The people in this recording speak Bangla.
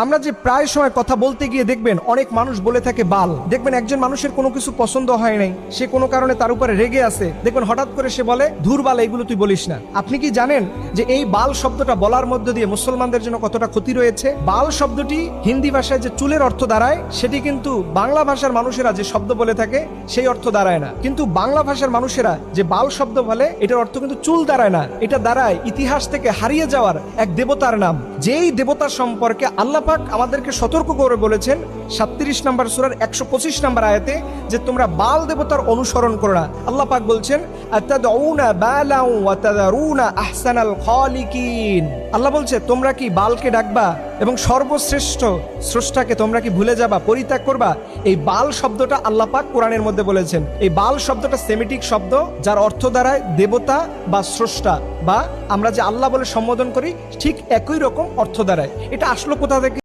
আমরা যে প্রায় সময় কথা বলতে গিয়ে দেখবেন অনেক মানুষ বলে থাকে বাল। দেখবেন একজন মানুষের কোনো কিছু পছন্দ হয় নাই, সে কোনো কারণে তার উপরে রেগে আছে, দেখবেন হঠাৎ করে সে বলে ধুর বাল, এগুলো তুই বলিস না। আপনি কি জানেন যে এই বাল শব্দটা বলার মধ্য দিয়ে মুসলমানদের জন্য কতটা ক্ষতি রয়েছে? বাল শব্দটি হিন্দি ভাষায় যে চুলের অর্থ দাঁড়ায়, সেটি কিন্তু বাংলা ভাষার মানুষেরা যে শব্দ বলে থাকে সেই অর্থ দাঁড়ায় না। কিন্তু বাংলা ভাষার মানুষেরা যে বাল শব্দ বলে, এটার অর্থ কিন্তু চুল দাঁড়ায় না, এটা দাঁড়ায় ইতিহাস থেকে হারিয়ে যাওয়ার এক দেবতার নাম। যেই দেবতার সম্পর্কে আল্লাহ পাক আমাদেরকে সতর্ক করে বলেছেন 37 নম্বর সূরার 125 নম্বর আয়াতে যে তোমরা বাল দেবতার অনুসরণ করো না। আল্লাহ পাক বলছেন আতাদউনা বালাউ ওয়া তাযারুনা আহসানাল খালিকিন। আল্লাহ বলছে তোমরা কি বালকে ডাকবা এবং সর্বশ্রেষ্ঠ স্রষ্টাকে তোমরা কি ভুলে যাবা, পরিত্যাগ করবা? এই বাল শব্দটা আল্লাহ পাক কোরআনের মধ্যে বলেছেন। এই বাল শব্দটা সেমিটিক শব্দ, যার অর্থ দাঁড়ায় দেবতা বা স্রষ্টা, বা আমরা যে আল্লাহ বলে সম্বোধন করি ঠিক একই রকম অর্থ দাঁড়ায়। এটা আসলো কোথা থেকে?